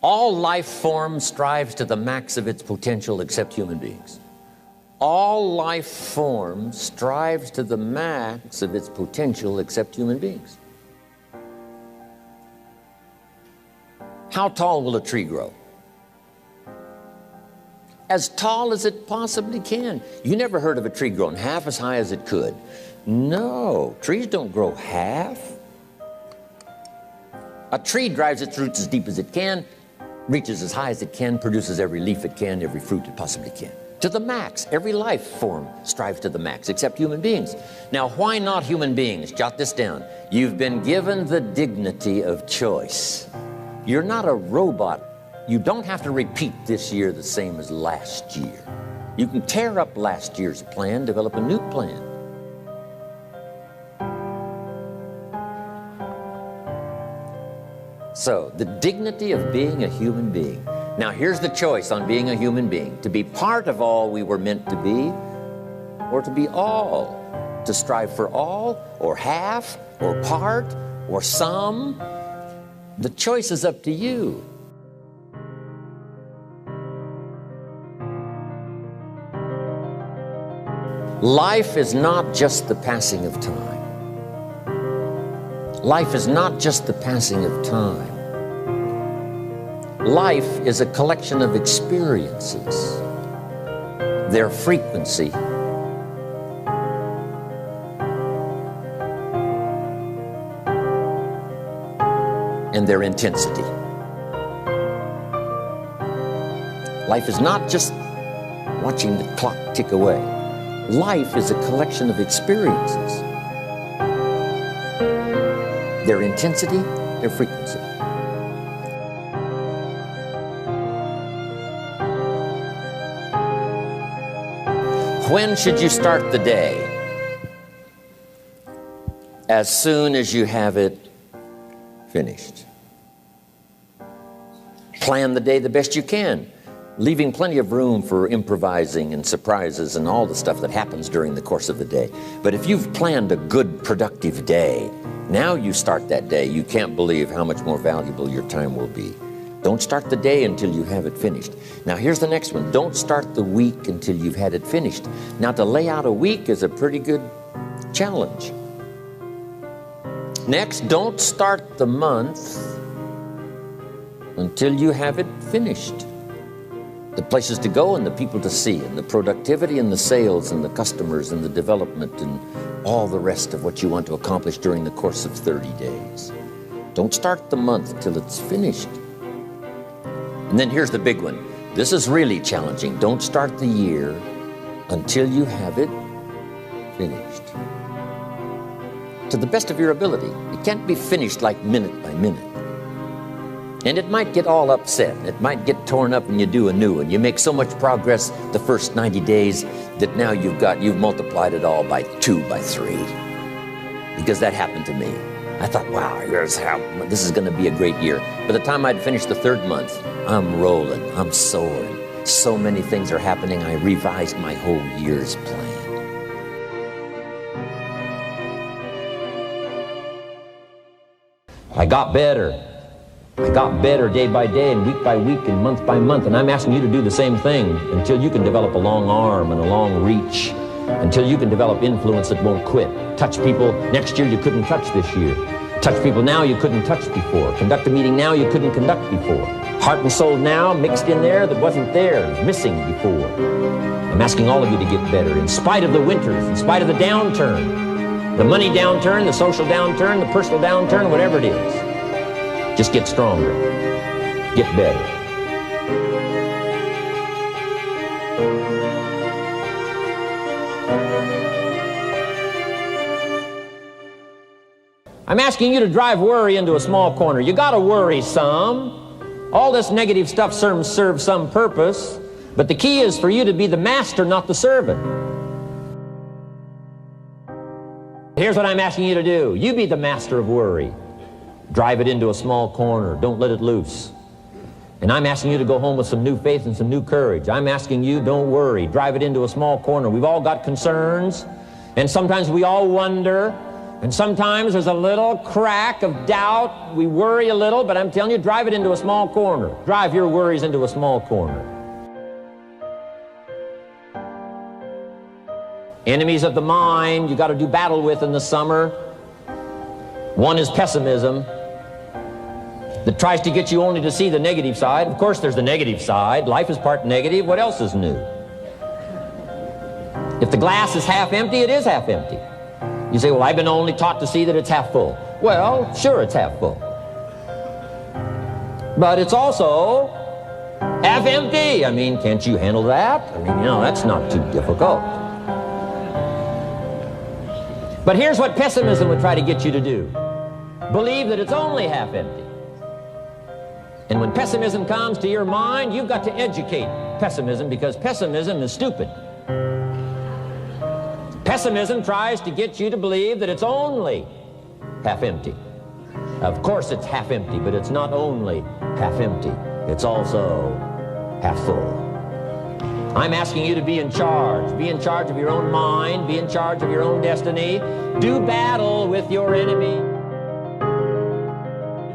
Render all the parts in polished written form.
All life form strives to the max of its potential except human beings. All life form strives to the max of its potential except human beings. How tall will a tree grow? As tall as it possibly can. You never heard of a tree growing half as high as it could. No, trees don't grow half. A tree drives its roots as deep as it can, reaches as high as it can, produces every leaf it can, every fruit it possibly can. To the max. Every life form strives to the max, except human beings. Now, why not human beings? Jot this down. You've been given the dignity of choice. You're not a robot. You don't have to repeat this year the same as last year. You can tear up last year's plan, develop a new plan. So, the dignity of being a human being. Now, here's the choice on being a human being. To be part of all we were meant to be, or to be all. To strive for all, or half, or part, or some. The choice is up to you. Life is not just the passing of time. Life is not just the passing of time. Life is a collection of experiences, their frequency, and their intensity. Life is not just watching the clock tick away. Life is a collection of experiences, their intensity, their frequency. When should you start the day? As soon as you have it finished. Plan the day the best you can, leaving plenty of room for improvising and surprises and all the stuff that happens during the course of the day. But if you've planned a good, productive day, now you start that day, you can't believe how much more valuable your time will be. Don't start the day until you have it finished. Now here's the next one. Don't start the week until you've had it finished. Now to lay out a week is a pretty good challenge. Next, don't start the month until you have it finished. The places to go and the people to see and the productivity and the sales and the customers and the development and all the rest of what you want to accomplish during the course of 30 days. Don't start the month till it's finished. And then here's the big one. This is really challenging. Don't start the year until you have it finished. To the best of your ability. It can't be finished like minute by minute. And it might get all upset. It might get torn up and you do a new one. You make so much progress the first 90 days that now you've multiplied it all by 2, by 3. Because that happened to me. I thought, wow, this is going to be a great year. By the time I'd finished the 3rd month, I'm rolling, I'm soaring. So many things are happening, I revised my whole year's plan. I got better. I got better day by day and week by week and month by month, and I'm asking you to do the same thing until you can develop a long arm and a long reach, until you can develop influence that won't quit. Touch people next year you couldn't touch this year. Touch people now you couldn't touch before. Conduct a meeting now you couldn't conduct before. Heart and soul now mixed in there that wasn't there, was missing before. I'm asking all of you to get better in spite of the winters, in spite of the downturn, the money downturn, the social downturn, the personal downturn, whatever it is. Just get stronger. Get better. I'm asking you to drive worry into a small corner. You gotta worry some. All this negative stuff serves some purpose, but the key is for you to be the master, not the servant. Here's what I'm asking you to do. You be the master of worry. Drive it into a small corner. Don't let it loose. And I'm asking you to go home with some new faith and some new courage. I'm asking you, don't worry. Drive it into a small corner. We've all got concerns, and sometimes we all wonder, And sometimes there's a little crack of doubt. We worry a little, but I'm telling you, drive it into a small corner. Drive your worries into a small corner. Enemies of the mind you got to do battle with in the summer. One is pessimism, that tries to get you only to see the negative side. Of course, there's the negative side. Life is part negative. What else is new? If the glass is half empty, it is half empty. You say, well, I've been only taught to see that it's half full. Well, sure, it's half full. But it's also half empty. I mean, can't you handle that? I mean, you know, that's not too difficult. But here's what pessimism would try to get you to do. Believe that it's only half empty. And when pessimism comes to your mind, you've got to educate pessimism, because pessimism is stupid. Pessimism tries to get you to believe that it's only half empty. Of course it's half empty, but it's not only half empty. It's also half full. I'm asking you to be in charge. Be in charge of your own mind. Be in charge of your own destiny. Do battle with your enemy.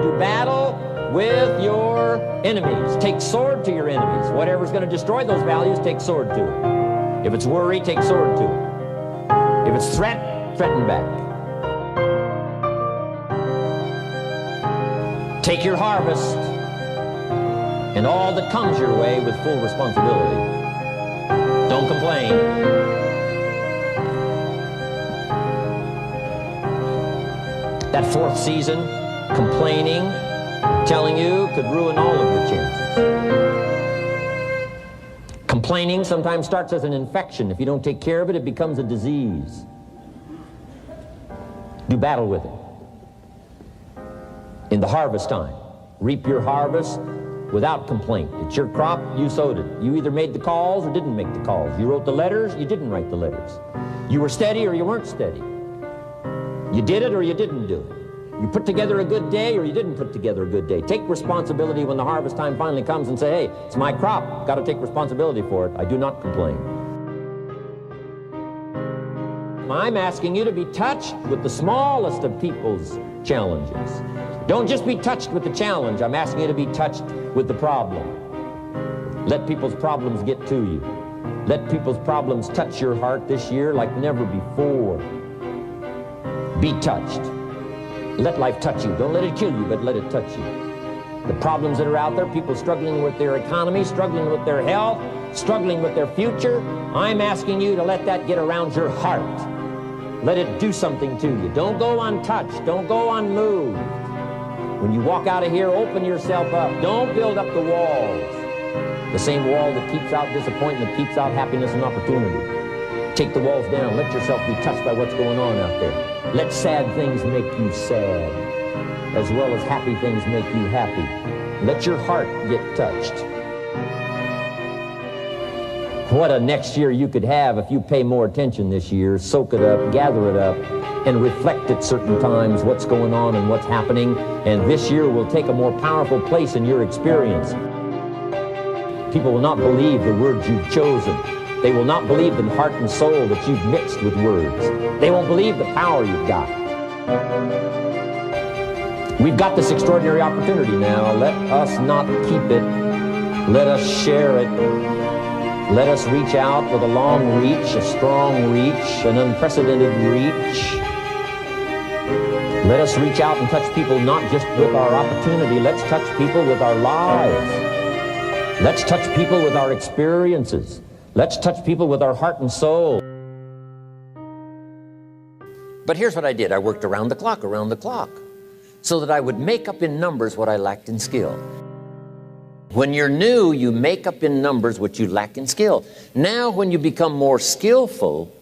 Do battle with your enemies. Take sword to your enemies. Whatever's going to destroy those values, take sword to it. If it's worry, take sword to it. If it's threat, threaten back. Take your harvest and all that comes your way with full responsibility. Don't complain. That fourth season, complaining, telling you, could ruin all of your chances. Complaining sometimes starts as an infection. If you don't take care of it, it becomes a disease. Do battle with it. In the harvest time, reap your harvest without complaint. It's your crop, you sowed it. You either made the calls or didn't make the calls. You wrote the letters, you didn't write the letters. You were steady or you weren't steady. You did it or you didn't do it. You put together a good day or you didn't put together a good day. Take responsibility when the harvest time finally comes and say, hey, it's my crop. Got to take responsibility for it. I do not complain. I'm asking you to be touched with the smallest of people's challenges. Don't just be touched with the challenge. I'm asking you to be touched with the problem. Let people's problems get to you. Let people's problems touch your heart this year like never before. Be touched. Let life touch you. Don't let it kill you, but let it touch you. The problems that are out there, people struggling with their economy, struggling with their health, struggling with their future, I'm asking you to let that get around your heart. Let it do something to you. Don't go untouched. Don't go unmoved. When you walk out of here, open yourself up. Don't build up the walls. The same wall that keeps out disappointment keeps out happiness and opportunity. Take the walls down. Let yourself be touched by what's going on out there. Let sad things make you sad, as well as happy things make you happy. Let your heart get touched. What a next year you could have if you pay more attention this year, soak it up, gather it up, and reflect at certain times what's going on and what's happening. And this year will take a more powerful place in your experience. People will not believe the words you've chosen. They will not believe the heart and soul that you've mixed with words. They won't believe the power you've got. We've got this extraordinary opportunity now. Let us not keep it. Let us share it. Let us reach out with a long reach, a strong reach, an unprecedented reach. Let us reach out and touch people not just with our opportunity. Let's touch people with our lives. Let's touch people with our experiences. Let's touch people with our heart and soul. But here's what I did. I worked around the clock, so that I would make up in numbers what I lacked in skill. When you're new, you make up in numbers what you lack in skill. Now, when you become more skillful,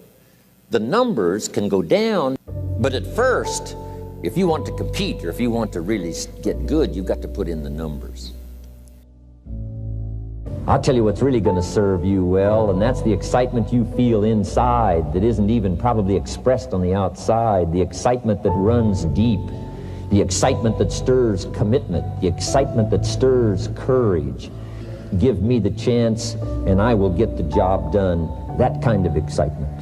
the numbers can go down. But at first, if you want to compete or if you want to really get good, you've got to put in the numbers. I'll tell you what's really going to serve you well, and that's the excitement you feel inside that isn't even probably expressed on the outside, the excitement that runs deep, the excitement that stirs commitment, the excitement that stirs courage. Give me the chance, and I will get the job done. That kind of excitement.